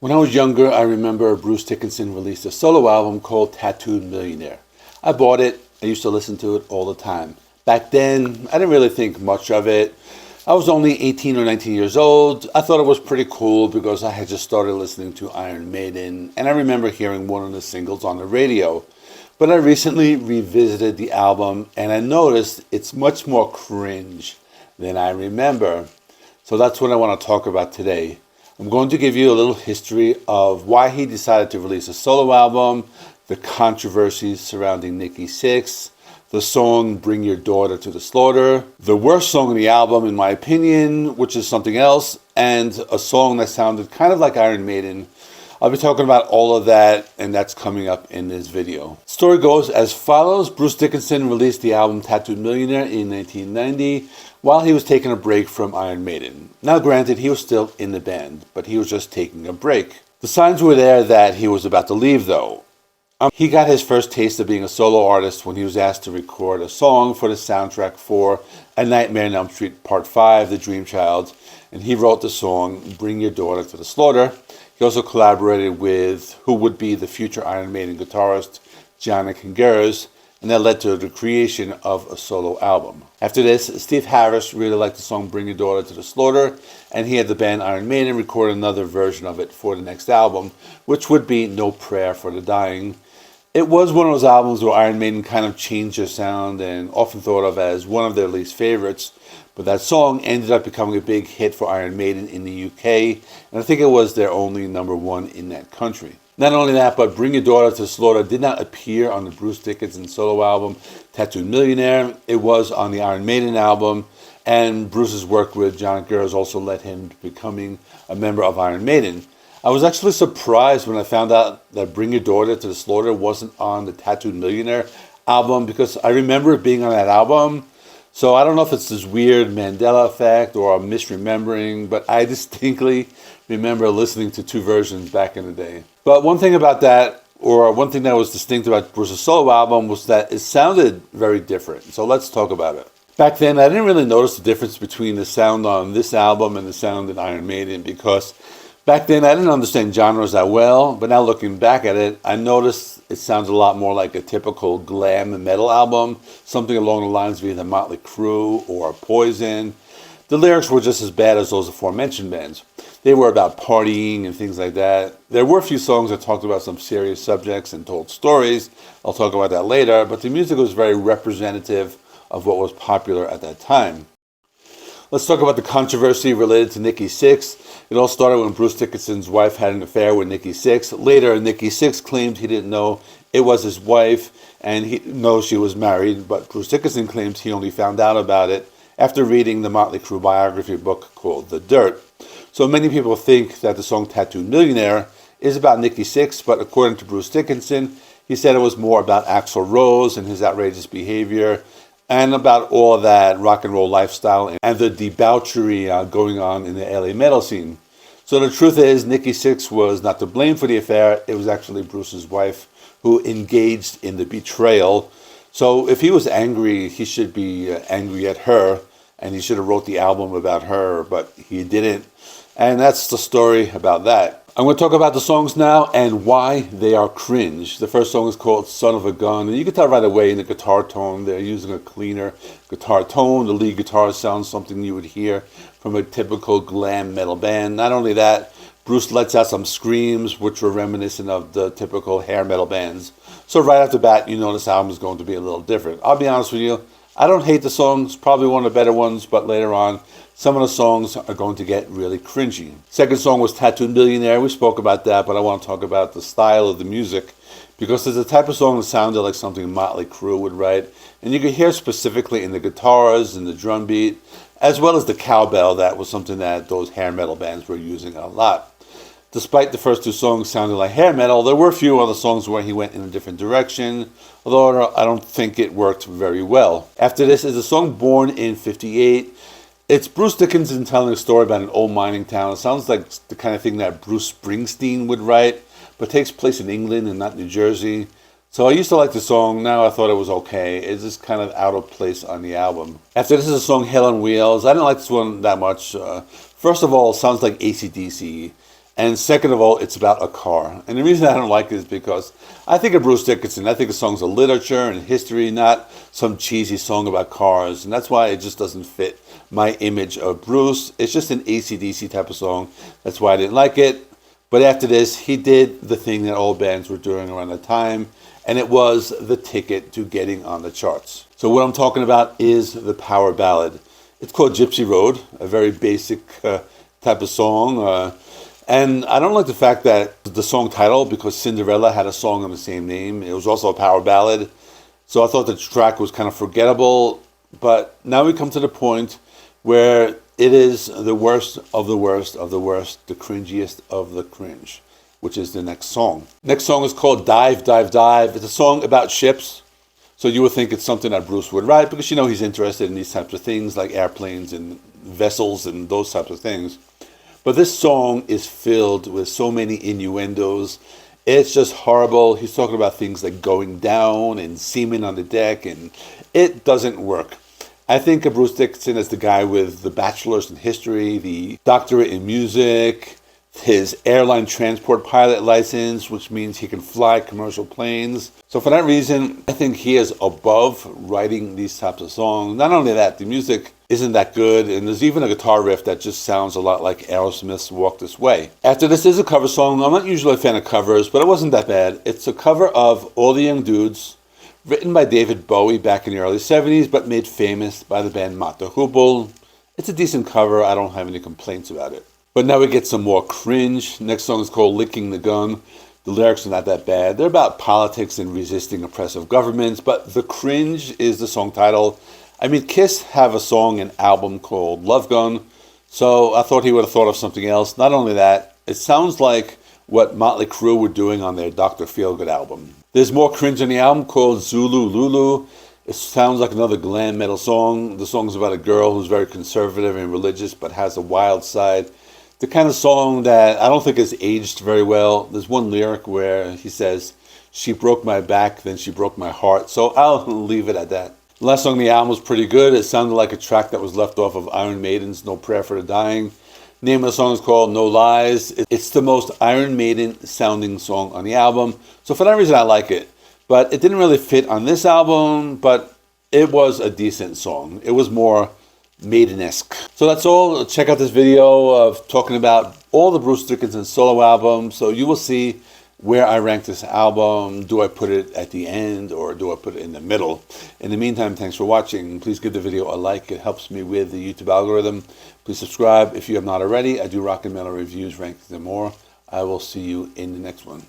When I was younger, I remember Bruce Dickinson released a solo album called Tattooed Millionaire. I bought it. I used to listen to it all the time. Back then, I didn't really think much of it. I was only 18 or 19 years old. I thought it was pretty cool because I had just started listening to Iron Maiden, and I remember hearing one of the singles on the radio. But I recently revisited the album, and I noticed it's much more cringe than I remember. So that's what I want to talk about today. I'm going to give you a little history of why he decided to release a solo album, the controversies surrounding Nikki Sixx, the song Bring Your Daughter to the Slaughter, the worst song on the album in my opinion, which is something else, and a song that sounded kind of like Iron Maiden. I'll be talking about all of that, and that's coming up in this video. The story goes as follows. Bruce Dickinson released the album Tattooed Millionaire in 1990 while he was taking a break from Iron Maiden. Now granted, he was still in the band, but he was just taking a break. The signs were there that he was about to leave though. He got his first taste of being a solo artist when he was asked to record a song for the soundtrack for A Nightmare on Elm Street Part 5, The Dream Child, and he wrote the song Bring Your Daughter to the Slaughter. He also collaborated with who would be the future Iron Maiden guitarist, Jonathan Gers, and that led to the creation of a solo album. After this, Steve Harris really liked the song Bring Your Daughter to the Slaughter, and he had the band Iron Maiden record another version of it for the next album, which would be No Prayer for the Dying. It was one of those albums where Iron Maiden kind of changed their sound and often thought of as one of their least favorites. But that song ended up becoming a big hit for Iron Maiden in the UK, and I think it was their only #1 in that country. Not only that, but Bring Your Daughter to the Slaughter did not appear on the Bruce Dickinson solo album, Tattooed Millionaire. It was on the Iron Maiden album, and Bruce's work with John Gers also led him to becoming a member of Iron Maiden. I was actually surprised when I found out that Bring Your Daughter to the Slaughter wasn't on the Tattooed Millionaire album, because I remember it being on that album. So I don't know if it's this weird Mandela effect or I'm misremembering, but I distinctly remember listening to two versions back in the day. But one thing about that, or one thing that was distinct about Bruce's solo album, was that it sounded very different. So let's talk about it. Back then, I didn't really notice the difference between the sound on this album and the sound in Iron Maiden, because back then I didn't understand genres that well, but now looking back at it, I noticed it sounds a lot more like a typical glam metal album, something along the lines of either Motley Crue or Poison. The lyrics were just as bad as those aforementioned bands. They were about partying and things like that. There were a few songs that talked about some serious subjects and told stories. I'll talk about that later, but the music was very representative of what was popular at that time. Let's talk about the controversy related to Nikki Sixx. It all started when Bruce Dickinson's wife had an affair with Nikki Sixx. Later, Nikki Sixx claimed he didn't know it was his wife, and he knows she was married, but Bruce Dickinson claims he only found out about it after reading the Motley Crue biography book called The Dirt. So many people think that the song Tattooed Millionaire is about Nikki Sixx, but according to Bruce Dickinson, he said it was more about Axl Rose and his outrageous behavior, and about all that rock and roll lifestyle and the debauchery going on in the LA metal scene. So the truth is, Nikki Sixx was not to blame for the affair. It was actually Bruce's wife who engaged in the betrayal. So if he was angry, he should be angry at her, and he should have wrote the album about her, but he didn't. And that's the story about that. I'm going to talk about the songs now and why they are cringe. The first song is called Son of a Gun, and you can tell right away in the guitar tone they're using a cleaner guitar tone. The lead guitar sounds something you would hear from a typical glam metal band. Not only that, Bruce lets out some screams which were reminiscent of the typical hair metal bands. So right off the bat, you know this album is going to be a little different. I'll be honest with you, I don't hate the songs, probably one of the better ones, but later on, some of the songs are going to get really cringy. Second song was Tattooed Millionaire. We spoke about that, but I want to talk about the style of the music, because it's the type of song that sounded like something Motley Crue would write, and you could hear specifically in the guitars and the drum beat, as well as the cowbell. That was something that those hair metal bands were using a lot. Despite the first two songs sounding like hair metal, there were a few other songs where he went in a different direction, although I don't think it worked very well. After this is a song Born in 58. It's Bruce Dickinson telling a story about an old mining town. It sounds like the kind of thing that Bruce Springsteen would write, but takes place in England and not New Jersey. So I used to like the song. Now I thought it was okay. It's just kind of out of place on the album. After this is a song Hell on Wheels. I didn't like this one that much. First of all, it sounds like AC/DC. And second of all, it's about a car. And the reason I don't like it is because I think of Bruce Dickinson. I think the songs are literature and history, not some cheesy song about cars. And that's why it just doesn't fit my image of Bruce. It's just an AC/DC type of song. That's why I didn't like it. But after this, he did the thing that all bands were doing around the time, and it was the ticket to getting on the charts. So what I'm talking about is the power ballad. It's called Gypsy Road, a very basic type of song. And I don't like the fact that the song title, because Cinderella had a song of the same name. It was also a power ballad. So I thought the track was kind of forgettable. But now we come to the point where it is the worst of the worst of the worst, the cringiest of the cringe, which is the next song. Next song is called Dive, Dive, Dive. It's a song about ships. So you would think it's something that Bruce would write because, you know, he's interested in these types of things like airplanes and vessels and those types of things. But this song is filled with so many innuendos. It's just horrible. He's talking about things like going down and semen on the deck, and it doesn't work. I think of Bruce Dickinson as the guy with the bachelor's in history, the doctorate in music, his airline transport pilot license, which means he can fly commercial planes. So for that reason, I think he is above writing these types of songs. Not only that, the music isn't that good, and there's even a guitar riff that just sounds a lot like Aerosmith's Walk This Way. After this is a cover song. I'm not usually a fan of covers, but it wasn't that bad. It's a cover of All the Young Dudes, written by David Bowie back in the early 70s, but made famous by the band Mott the Hoople. It's a decent cover. I don't have any complaints about it. But now we get some more cringe. Next song is called Licking the Gun. The lyrics are not that bad. They're about politics and resisting oppressive governments, but the cringe is the song title. I mean, Kiss have a song and album called Love Gun, so I thought he would have thought of something else. Not only that, it sounds like what Motley Crue were doing on their Dr. Feelgood album. There's more cringe on the album called Zulu Lulu. It sounds like another glam metal song. The song's about a girl who's very conservative and religious but has a wild side. The kind of song that I don't think has aged very well. There's one lyric where he says, "She broke my back, then she broke my heart." So I'll leave it at that. The last song on the album was pretty good. It sounded like a track that was left off of Iron Maiden's No Prayer for the Dying. The name of the song is called No Lies. It's the most Iron Maiden sounding song on the album. So for that reason, I like it. But it didn't really fit on this album, but it was a decent song. It was more Maiden-esque. So that's all. Check out this video of talking about all the Bruce Dickinson solo albums. So you will see where I rank this album. Do I put it at the end or do I put it in the middle? In the meantime, thanks for watching. Please give the video a like. It helps me with the YouTube algorithm. Please subscribe if you have not already. I do rock and metal reviews, rankings, and more. I will see you in the next one.